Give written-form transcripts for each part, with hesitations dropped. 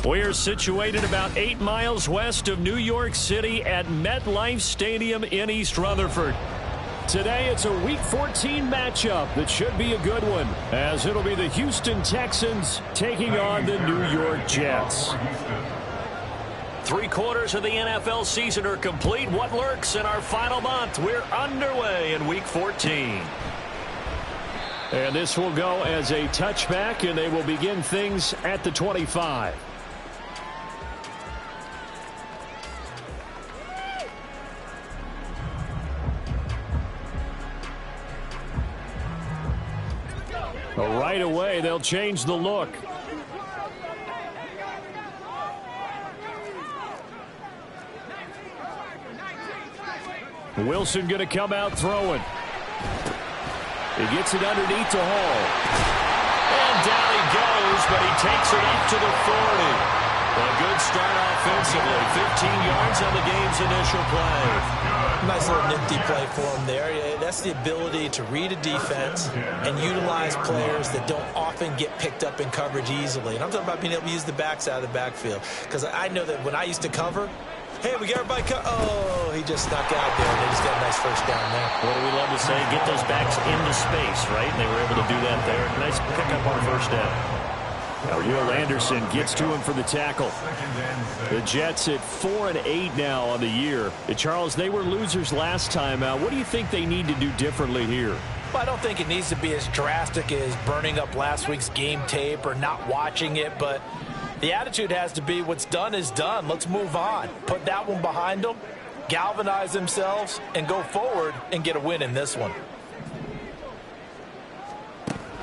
We're situated about 8 miles west of New York City at MetLife Stadium in East Rutherford. Today, it's a Week 14 matchup that should be a good one, as it'll be the Houston Texans taking on the New York Jets. 3/4 of the NFL season are complete. What lurks in our final month? We're underway in Week 14. And this will go as a touchback, and they will begin things at the 25. Right away, they'll change the look. Wilson going to come out throwing. He gets it underneath to Hall. And down he goes, but he takes it up to the 40. A good start offensively. 15 yards on the game's initial play. Nice little nifty play for him there. That's the ability to read a defense and utilize players that don't often get picked up in coverage easily. And I'm talking about being able to use the backs out of the backfield. Because I know that when I used to cover, hey, we got everybody oh, he just snuck out there, and they just got a nice first down there. What do we love to say? Get those backs into space, right? And they were able to do that there. Nice pickup on first down. Now, Will Anderson gets to him for the tackle. The Jets at 4-8 now on the year. Charles, they were losers last time out. What do you think they need to do differently here? Well, I don't think it needs to be as drastic as burning up last week's game tape or not watching it, but the attitude has to be what's done is done. Let's move on. Put that one behind them, galvanize themselves, and go forward and get a win in this one.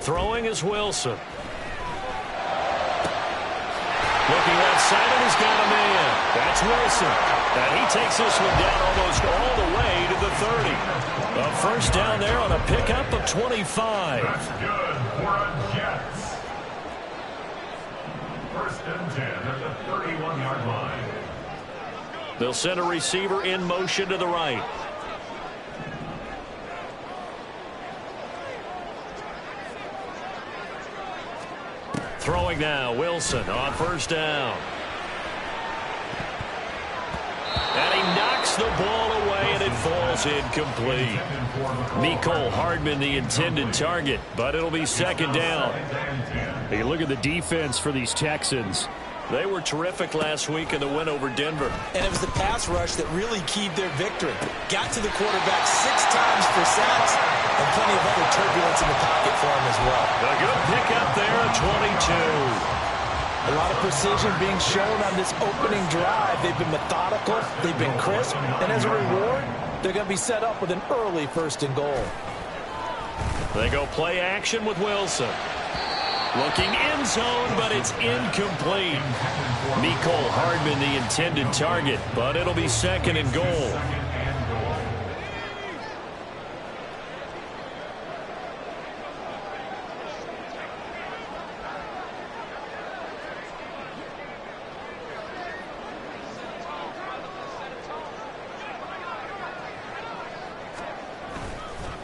Throwing is Wilson. Looking left side, and he's got a man. That's Wilson. And he takes this one down almost all the way to the 30. A first down there on a pickup of 25. That's good for a Jets. First and 10 at the 31-yard line. They'll send a receiver in motion to the right. Throwing now, Wilson on first down. And he knocks the ball away, and it falls incomplete. Mecole Hardman, the intended target, but it'll be second down. Hey, look at the defense for these Texans. They were terrific last week in the win over Denver. And it was the pass rush that really keyed their victory. Got to the quarterback 6 times for sacks, and plenty of other turbulence in the pocket for him as well. A good pickup there at 22. A lot of precision being shown on this opening drive. They've been methodical, they've been crisp, and as a reward, they're going to be set up with an early first and goal. They go play action with Wilson. Looking end zone, but it's incomplete. Mecole Hardman, the intended target, but it'll be second and goal.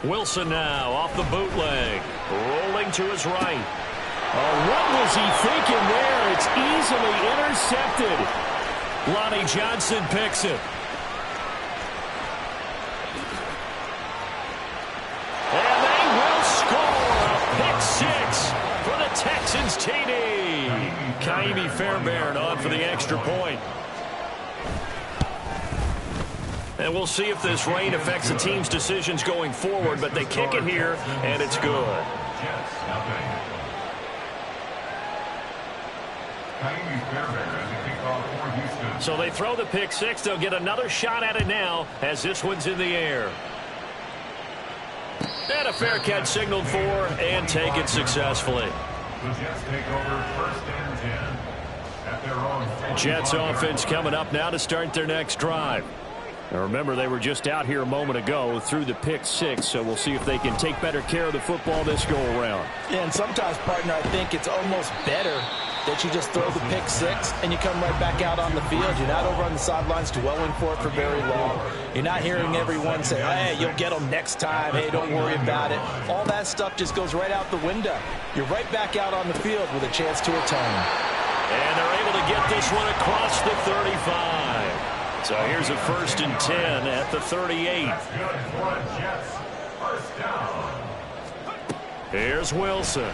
Wilson now off the bootleg, rolling to his right. Oh, what was he thinking there? It's easily intercepted. Lonnie Johnson picks it. And they will score a pick 6 for the Texans TD. Ka'imi Fairbairn on for the extra point. And we'll see if this rain affects the team's decisions going forward, but they kick it here, and it's good. So they throw the pick 6. They'll get another shot at it now as this one's in the air. And a fair catch signaled for and take it successfully. The Jets take over first and 10 at their own. Jets offense coming up now to start their next drive. Now remember, they were just out here a moment ago through the pick 6, so we'll see if they can take better care of the football this go-around. Yeah, and sometimes, partner, I think it's almost better that you just throw the pick 6 and you come right back out on the field. You're not over on the sidelines dwelling for it for very long. You're not hearing everyone say, hey, you'll get them next time. Hey, don't worry about it. All that stuff just goes right out the window. You're right back out on the field with a chance to atone. And they're able to get this one across the 35. So here's a 1st and 10 at the 38. Here's Wilson.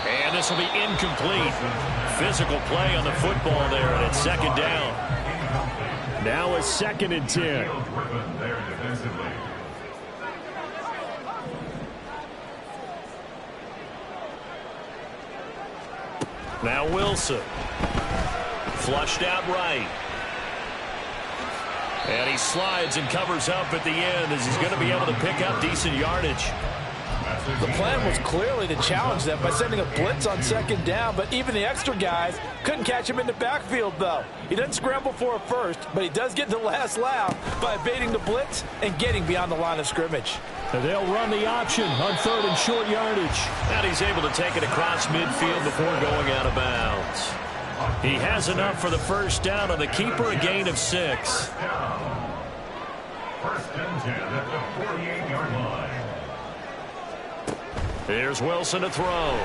And this will be incomplete. Physical play on the football there, and it's 2nd down. Now a 2nd and 10. Now Wilson. Flushed out right. And he slides and covers up at the end as he's going to be able to pick up decent yardage. The plan was clearly to challenge them by sending a blitz on 2nd down, but even the extra guys couldn't catch him in the backfield, though. He doesn't scramble for a first, but he does get the last laugh by evading the blitz and getting beyond the line of scrimmage. They'll run the option on 3rd and short yardage. And he's able to take it across midfield before going out of bounds. He has enough for the 1st down on the keeper, a gain of 6. 1st and 10 at the 48-yard line. Here's Wilson to throw.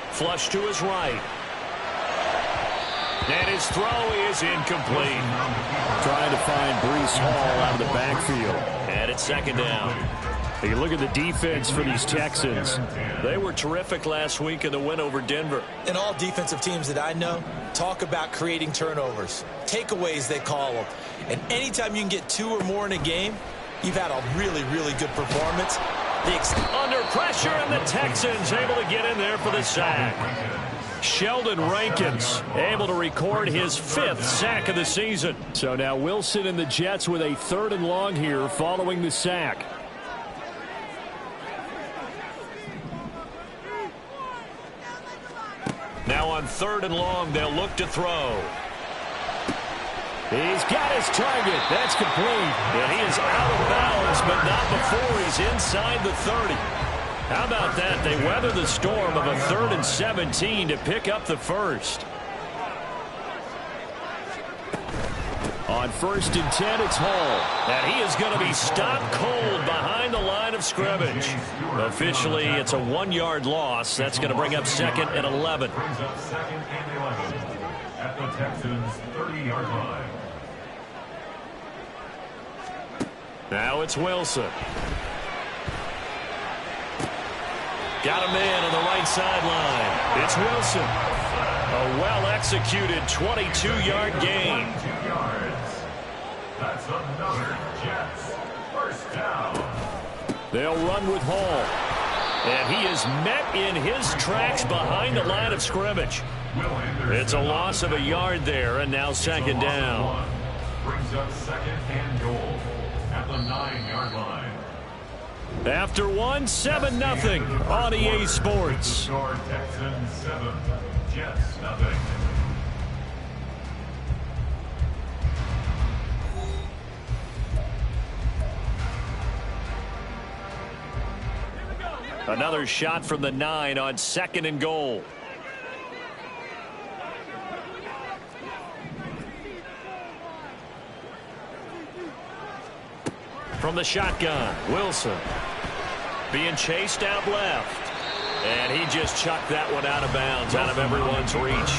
Flush to his right. And his throw is incomplete. Trying to find Breece Hall out of the backfield. And it's 2nd down. You look at the defense for these Texans. They were terrific last week in the win over Denver. And all defensive teams that I know talk about creating turnovers. Takeaways, they call them. And anytime you can get 2 or more in a game, you've had a really, really good performance. Under pressure, and the Texans able to get in there for the sack. Sheldon Rankins able to record his 5th sack of the season. So now Wilson and the Jets with a 3rd and long here following the sack. Now on 3rd and long, they'll look to throw. He's got his target. That's complete. And he is out of bounds, but not before he's inside the 30. How about that? They weather the storm of a 3rd and 17 to pick up the 1st. On 1st and 10, it's Hall. And he is going to be stopped cold behind the line of scrimmage. Officially, it's a 1-yard loss. That's going to bring up 2nd and 11. Brings up 2nd and 11 at the Texans' 30-yard line. Now it's Wilson. Got a man on the right sideline. It's Wilson. A well-executed 22-yard gain. 22 yards. That's another Jets 1st down. They'll run with Hall. And he is met in his tracks behind the line of scrimmage. It's a loss of a yard there, and now 2nd down. Brings up 2nd and goal at the 9-yard line. After 7-0 on EA Sports. Score Texans 7, Jets 0. Another shot from the 9 on 2nd and goal. From the shotgun, Wilson being chased out left. And he just chucked that one out of bounds, out of everyone's reach.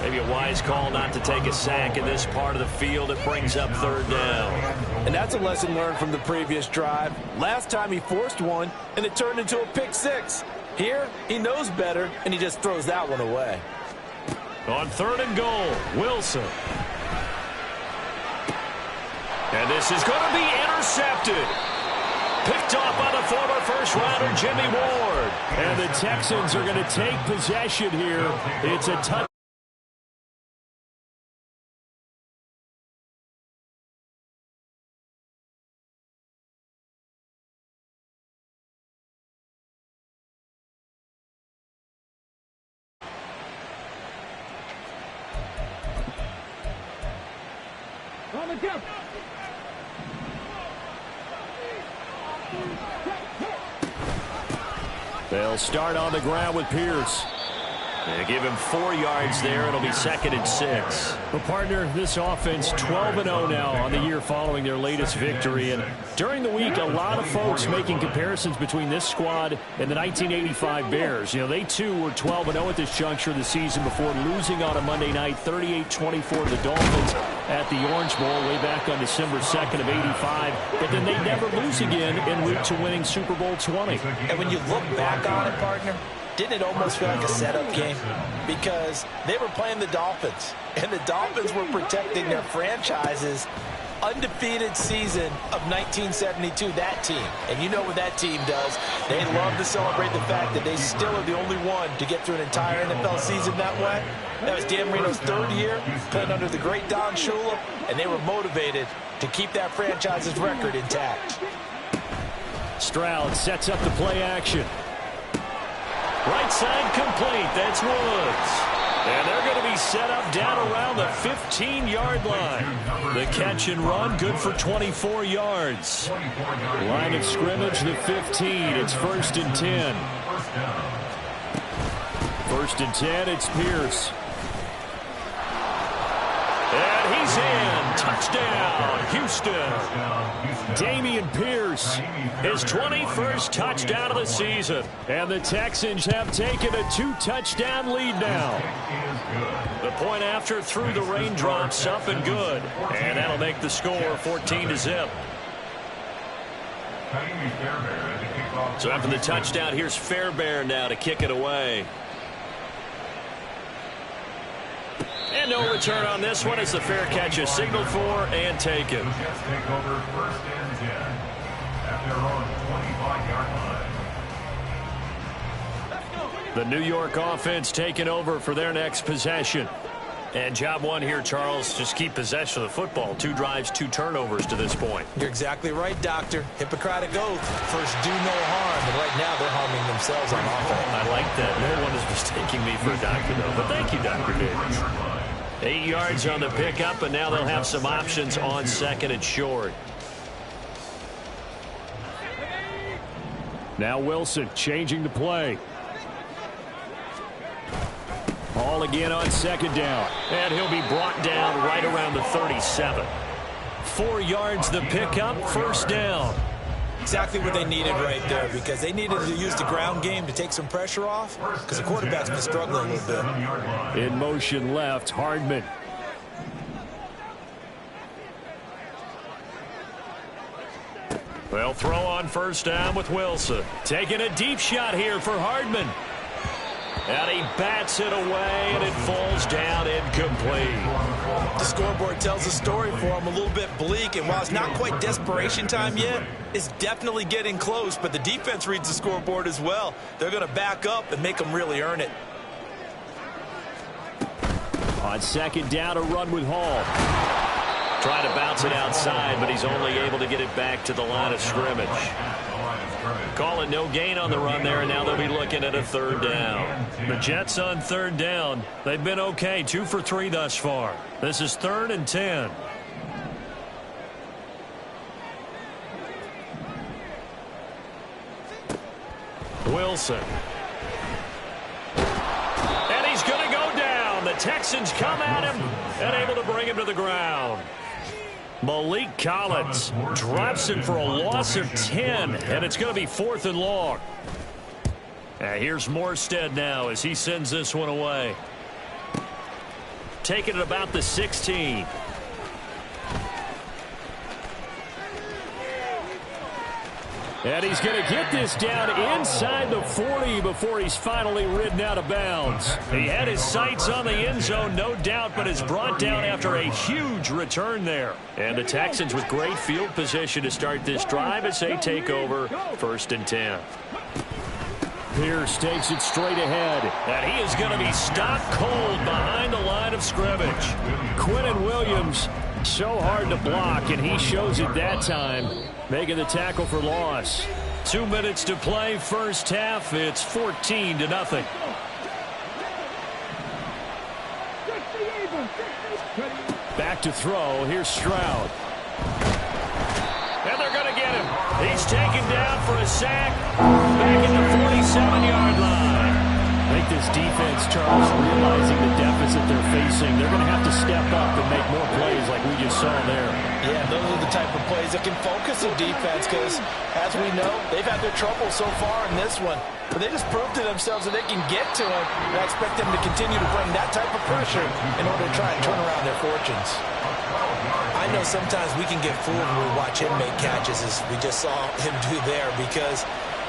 Maybe a wise call not to take a sack in this part of the field. It brings up 3rd down. And that's a lesson learned from the previous drive. Last time he forced one, and it turned into a pick 6. Here, he knows better, and he just throws that one away. On 3rd and goal, Wilson. And this is going to be intercepted. Picked off by the former first-rounder Jimmy Ward. And the Texans are going to take possession here. It's a touchdown. They'll start on the ground with Pierce. They give him 4 yards there. It'll be 2nd and 6. Well, partner, this offense 12-0 now on the year following their latest victory. And during the week, a lot of folks making comparisons between this squad and the 1985 Bears. You know, they too were 12-0 at this juncture of the season before losing on a Monday night 38-24 to the Dolphins at the Orange Bowl way back on December 2nd of 85. But then they never lose again en route to winning Super Bowl 20. And when you look back on it, partner, didn't it almost feel like a setup game? Because they were playing the Dolphins, and the Dolphins were protecting their franchise's undefeated season of 1972, that team. And you know what that team does. They love to celebrate the fact that they still are the only one to get through an entire NFL season that way. That was Dan Marino's 3rd year, playing under the great Don Shula, and they were motivated to keep that franchise's record intact. Stroud sets up the play action. Right side complete. That's Woods. And they're going to be set up down around the 15-yard line. The catch and run, good for 24 yards. Line of scrimmage, the 15. It's 1st and 10. 1st and 10, it's Pierce. And he's in. Touchdown, Houston. Dameon Pierce, his 21st touchdown of the season. And the Texans have taken a 2-touchdown lead now. The point after through the raindrops, up and good. And that'll make the score 14-0. So after the touchdown, here's Fairbairn now to kick it away. And no return on this one as the fair catch is signaled for and taken. Jets take over 1st and 10 at their own 25-yard line. The New York offense taking over for their next possession. And job one here, Charles, just keep possession of the football. 2 drives, 2 turnovers to this point. You're exactly right, Doctor. Hippocratic oath. First, do no harm. And right now, they're harming themselves on offense. I like that. No one is mistaking me for a doctor, though. But thank you, Dr. Davis. 8 yards on the pickup, and now they'll have some options on 2nd and short. Now Wilson changing the play. Ball again on 2nd down. And he'll be brought down right around the 37. 4 yards the pickup, 1st down. Exactly what they needed right there, because they needed to use the ground game to take some pressure off, because the quarterback's been struggling a little bit. In motion left, Hardman. They'll throw on 1st down with Wilson. Taking a deep shot here for Hardman. And he bats it away, and it falls down incomplete. The scoreboard tells a story for him, a little bit bleak, and while it's not quite desperation time yet, it's definitely getting close, but the defense reads the scoreboard as well. They're going to back up and make them really earn it. On 2nd down, a run with Hall. Trying to bounce it outside, but he's only able to get it back to the line of scrimmage. Calling no gain on the run there, and now they'll be looking at a 3rd down. The Jets on 3rd down. They've been okay, 2 for 3 thus far. This is 3rd and 10. Wilson. And he's going to go down. The Texans come at him and able to bring him to the ground. Malik Collins drops him for a loss of 10, and it's going to be 4th and long. Here's Morstead now as he sends this one away. Taking it about the 16. And he's going to get this down inside the 40 before he's finally ridden out of bounds. He had his sights on the end zone, no doubt, but is brought down after a huge return there. And the Texans with great field position to start this drive as they take over 1st and 10. Pierce takes it straight ahead. And he is going to be stopped cold behind the line of scrimmage. Quinnen Williams, so hard to block, and he shows it that time, making the tackle for loss. 2 minutes to play, 1st half. It's 14-0. Back to throw. Here's Stroud. And they're going to get him. He's taken down for a sack. Back at the 47-yard line. They think this defense, Charles, realizing the deficit they're facing, they're going to have to step up and make more plays like we just saw there. Yeah, those are the type of plays that can focus a defense because, as we know, they've had their trouble so far in this one. But they just proved to themselves that they can get to him, and I expect them to continue to bring that type of pressure in order to try and turn around their fortunes. I know sometimes we can get fooled when we watch him make catches, as we just saw him do there, because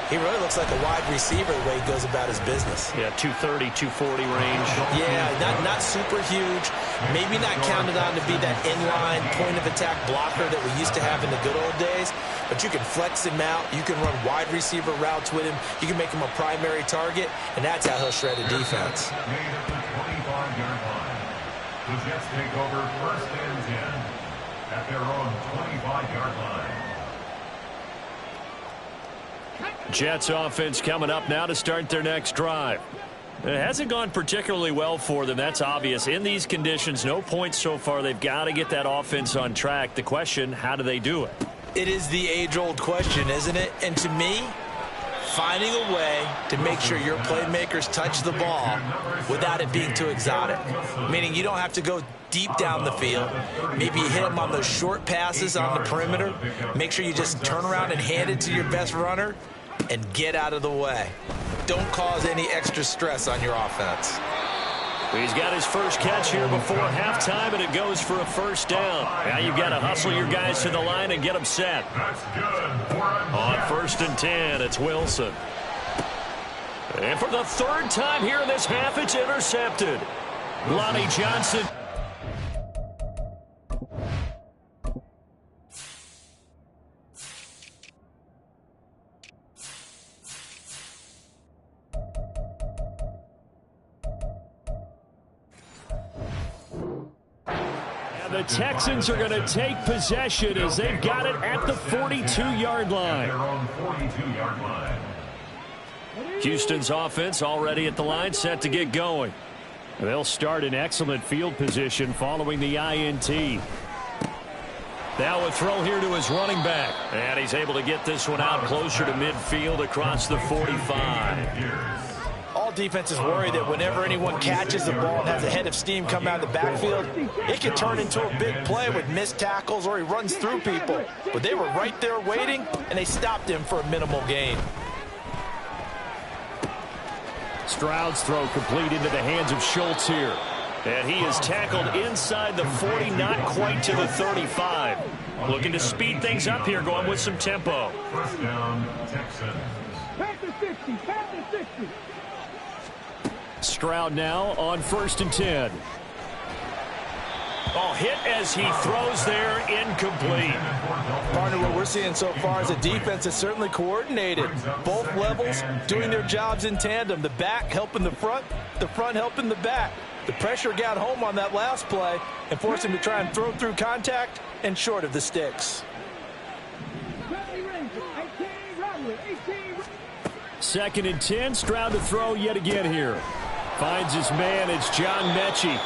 he really looks like a wide receiver the way he goes about his business. Yeah, 230, 240 range. Yeah, not super huge. Maybe not counted on to be that inline point-of-attack blocker that we used to have in the good old days. But you can flex him out. You can run wide receiver routes with him. You can make him a primary target, and that's how he'll shred a defense. The Jets take over first and 10 at their own 25-yard line. Jets offense coming up now to start their next drive. It hasn't gone particularly well for them. That's obvious. In these conditions, no points so far. They've got to get that offense on track. The question, how do they do it? It is the age-old question, isn't it? And to me, finding a way to make sure your playmakers touch the ball without it being too exotic. Meaning you don't have to go deep down the field. Maybe you hit them on those short passes on the perimeter. Make sure you just turn around and hand it to your best runner and get out of the way. Don't cause any extra stress on your offense. He's got his first catch here before halftime, and it goes for a first down. Now you've got to hustle your guys to the line and get them set. That's good. On first and 10, it's Wilson. And for the third time here in this half, it's intercepted. Lonnie Johnson. The Texans are going to take possession as they've got it at the 42-yard line. Houston's offense already at the line, set to get going. They'll start in excellent field position following the INT. Now a throw here to his running back. And he's able to get this one out closer to midfield across the 45. All defenses worry that whenever anyone catches the ball and has a head of steam come out of the backfield, it can turn into a big play with missed tackles or he runs through people. But they were right there waiting, and they stopped him for a minimal gain. Stroud's throw complete into the hands of Schultz here. And he is tackled inside the 40, not quite to the 35. Looking to speed things up here, going with some tempo. First down, Texans. Pass the 60, pass the 60. Stroud now on first and 10. Oh, hit as he throws there, incomplete. Partner, what we're seeing so far is a defense that's certainly coordinated. Both levels doing their jobs in tandem. The back helping the front helping the back. The pressure got home on that last play and forced him to try and throw through contact and short of the sticks. Second and 10, Stroud to throw yet again here. Finds his man, it's John Mechie.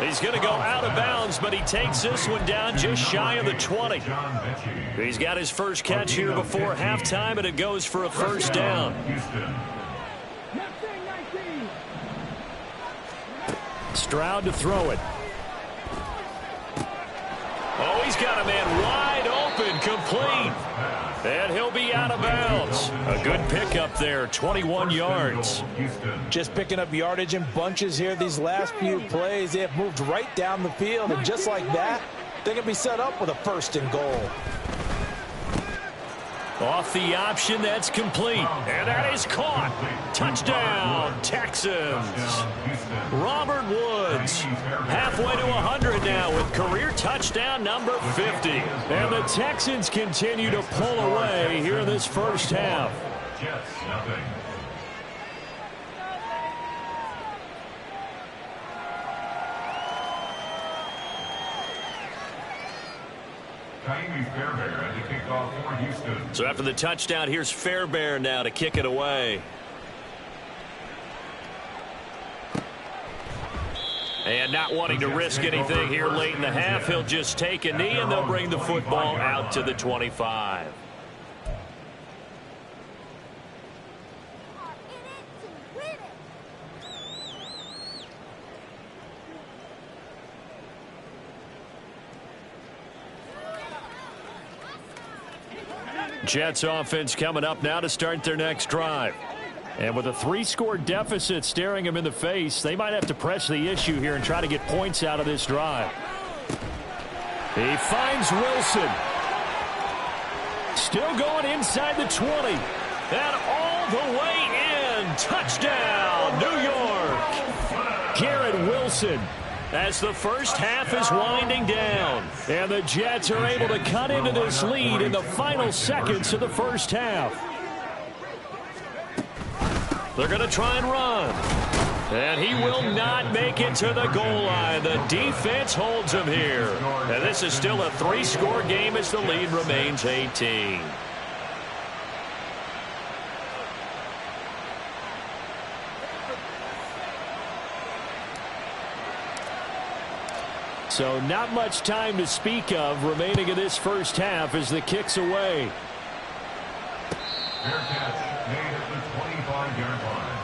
He's going to go out of bounds, but he takes this one down just shy of the 20. He's got his first catch here before halftime, and it goes for a first down. Stroud to throw it. Oh, he's got a man wide open, complete. And he'll be out of bounds. A good pickup there, 21 yards. Just picking up yardage in bunches here these last few plays. They have moved right down the field, and just like that, they can be set up with a first and goal. Off the option, that's complete. And that is caught. Touchdown, Texans. Robert Woods, halfway to 100 now with career touchdown number 50. And the Texans continue to pull away here in this first half. Jets, nothing. Fairbairn to kick off for Houston. So after the touchdown, here's Fairbairn now to kick it away. And not wanting to risk anything here late in the half, he'll just take a knee and they'll bring the football out to the 25. Jets offense coming up now to start their next drive. And with a 3-score deficit staring them in the face, they might have to press the issue here and try to get points out of this drive. He finds Wilson. Still going inside the 20. And all the way in. Touchdown, New York. Garrett Wilson, as the first half is winding down. And the Jets are able to cut into this lead in the final seconds of the first half. They're going to try and run. And he will not make it to the goal line. The defense holds him here. And this is still a 3-score game as the lead remains 18. So not much time to speak of remaining in this first half as the kick's away. Fair catch made at the 25-yard line.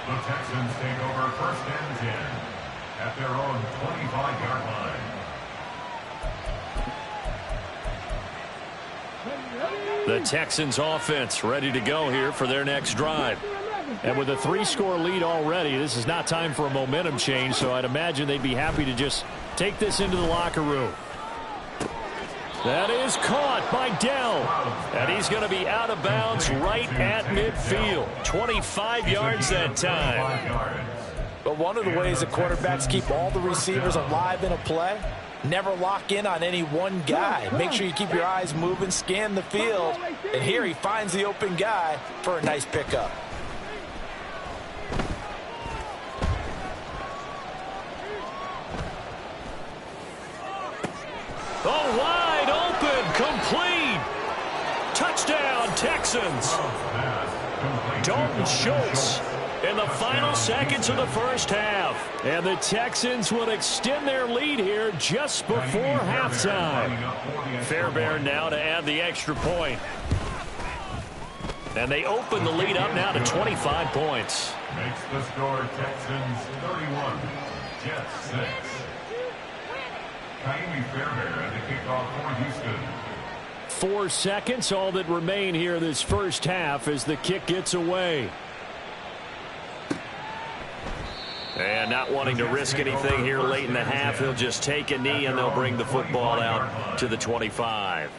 The Texans take over first and 10 at their own 25-yard line. The Texans offense ready to go here for their next drive. And with a 3-score lead already, this is not time for a momentum change, so I'd imagine they'd be happy to just take this into the locker room. That is caught by Dell. And he's going to be out of bounds right at midfield. 25 yards that time. But one of the ways that quarterbacks keep all the receivers alive in a play, never lock in on any one guy. Make sure you keep your eyes moving, scan the field. And here he finds the open guy for a nice pickup. Oh, wide open, complete. Touchdown, Texans. Dalton Schultz in the final seconds of the first half. And the Texans will extend their lead here just before halftime. Fairbairn now to add the extra point. And they open the lead up now to 25 points. Makes the score Texans 31, Jets 6. Ka'imi Fairbairn at the kickoff for Houston. 4 seconds, all that remain here this first half as the kick gets away. And not wanting to risk anything here late in the half, he'll just take a knee and they'll bring the football out to the 25.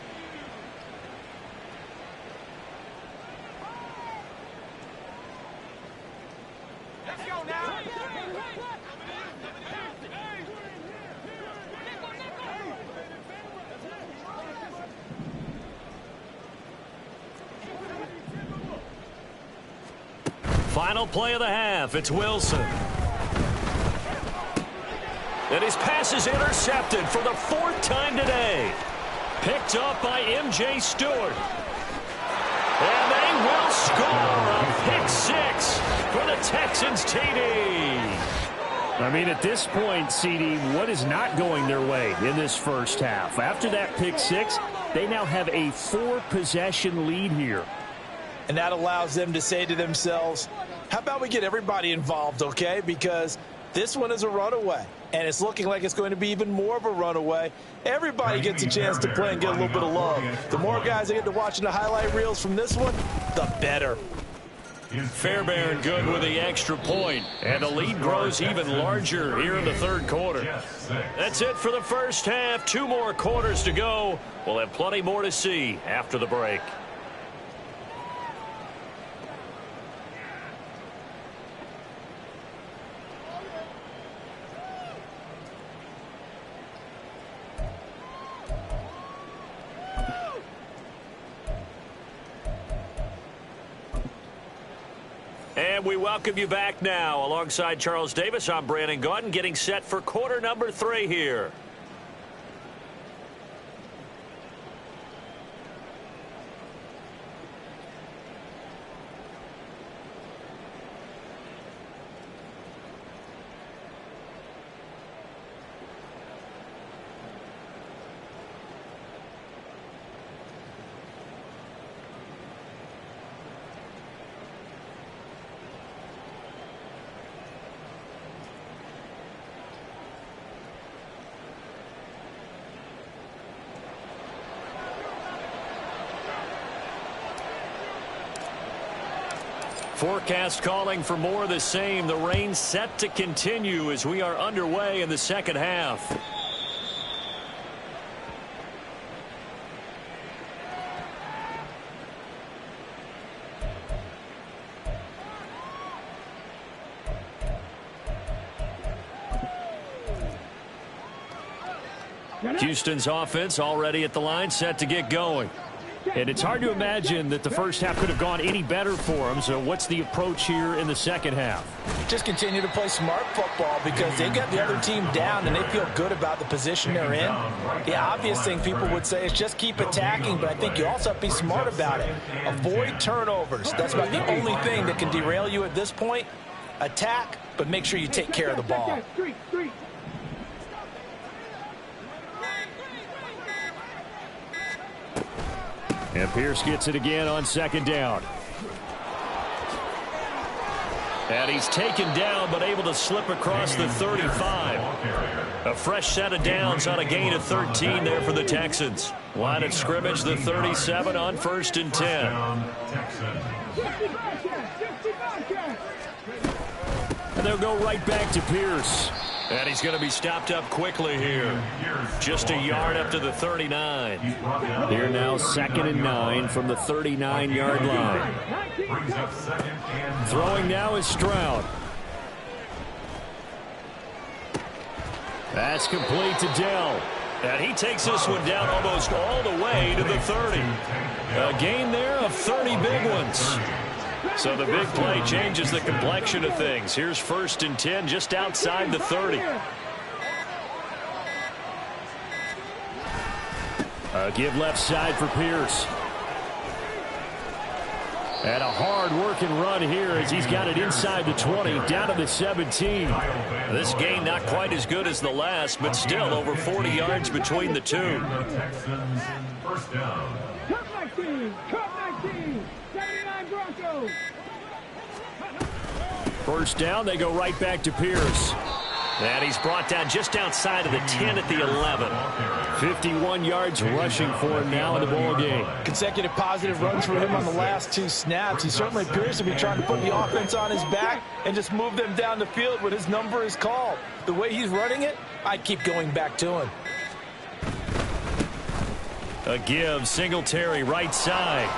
Final play of the half. It's Wilson. And his pass is intercepted for the 4th time today. Picked up by M.J. Stewart. And they will score a pick 6 for the Texans TD. I mean, at this point, CD, what is not going their way in this first half? After that pick 6, they now have a 4-possession lead here. And that allows them to say to themselves, how about we get everybody involved, okay? Because this one is a runaway, and it's looking like it's going to be even more of a runaway. Everybody gets a chance to play and get a little bit of love. The more guys that get to watching the highlight reels from this one, the better. Fairbairn good with the extra point, and the lead grows even larger here in the third quarter. That's it for the first half. 2 more quarters to go. We'll have plenty more to see after the break. And we welcome you back now. Alongside Charles Davis, I'm Brandon Gaudin, getting set for quarter number 3 here. Forecast calling for more of the same. The rain set to continue as we are underway in the second half. Houston's offense already at the line, set to get going. And it's hard to imagine that the first half could have gone any better for them. So what's the approach here in the second half? Just continue to play smart football because they got the other team down and they feel good about the position they're in. The obvious thing people would say is just keep attacking, but I think you also have to be smart about it. Avoid turnovers. That's about the only thing that can derail you at this point. Attack, but make sure you take care of the ball. And Pierce gets it again on second down. And he's taken down, but able to slip across the 35. A fresh set of downs on a gain of 13 there for the Texans. Line of scrimmage, the 37 on 1st and 10. And they'll go right back to Pierce. And he's going to be stopped up quickly here. Just a yard up to the 39. Here now 2nd and 9 from the 39-yard line. Throwing now is Stroud. That's complete to Dell. And he takes this one down almost all the way to the 30. A gain there of 30 big ones. So the big play changes the complexion of things. Here's 1st and 10 just outside the 30. Give left side for Pierce. And a hard-working run here as he's got it inside the 20, down to the 17. This gain not quite as good as the last, but still over 40 yards between the two. First down. Cup 19, Cup 19, 79 Broncos. First down, they go right back to Pierce. And he's brought down just outside of the 10 at the 11. 51 yards rushing for him now in the ball game. Consecutive positive runs for him on the last 2 snaps. He certainly appears to be trying to put the offense on his back and just move them down the field when his number is called. The way he's running it, I keep going back to him. A give, Singletary right side.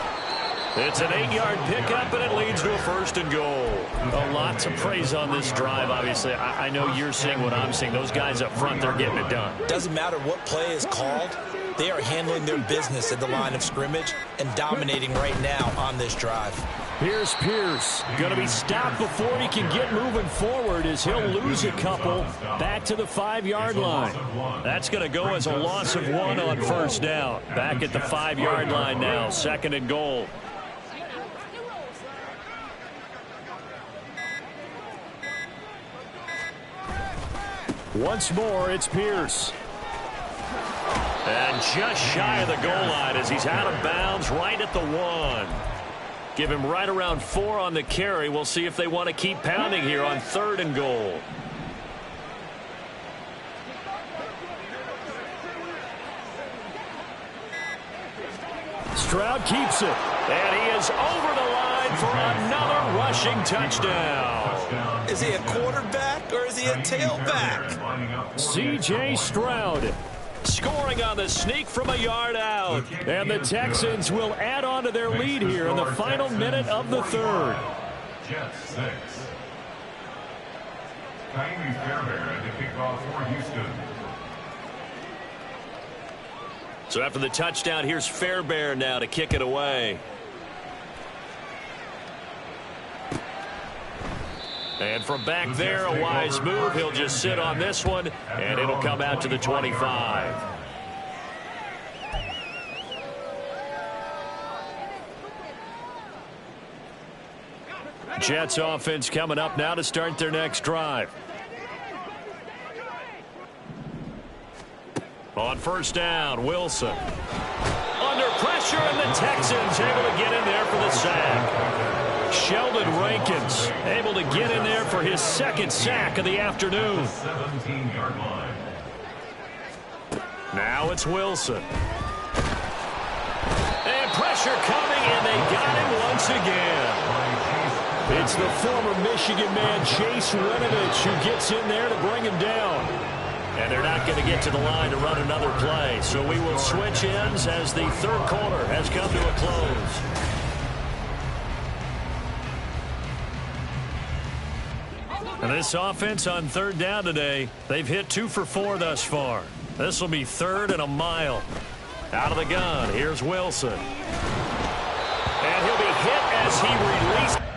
It's an 8-yard pickup, and it leads to a 1st and goal. A lot to praise on this drive, obviously. I know you're seeing what I'm seeing. Those guys up front, they're getting it done. Doesn't matter what play is called. They are handling their business at the line of scrimmage and dominating right now on this drive. Here's Pierce. Going to be stopped before he can get moving forward as he'll lose a couple back to the 5-yard line. That's going to go as a loss of 1 on 1st down. Back at the 5-yard line now, 2nd and goal. Once more, it's Pierce. And just shy of the goal line as he's out of bounds right at the 1. Give him right around 4 on the carry. We'll see if they want to keep pounding here on 3rd and goal. Stroud keeps it. And he is over the line for another rushing touchdown. Is he a quarterback or is he a tailback? C.J. Stroud scoring on the sneak from a yard out. And the Texans will add on to their lead here in the final minute of the 3rd. Jets 6. Ka'imi Fairbairn at the kickoff for Houston. So after the touchdown, here's Fairbairn now to kick it away. And from back there, a wise move. He'll just sit on this one, and it'll come out to the 25. Jets offense coming up now to start their next drive. On 1st down, Wilson. Under pressure, and the Texans able to get in there for the sack. Sheldon Rankins able to get in there for his 2nd sack of the afternoon. 17-yard line. Now it's Wilson. And pressure coming, and they got him once again. It's the former Michigan man, Chase Winovich, who gets in there to bring him down. And they're not going to get to the line to run another play. So we will switch ends as the third quarter has come to a close. And this offense on third down today, they've hit 2 for 4 thus far. This will be 3rd and a mile. Out of the gun, here's Wilson. And he'll be hit as he releases.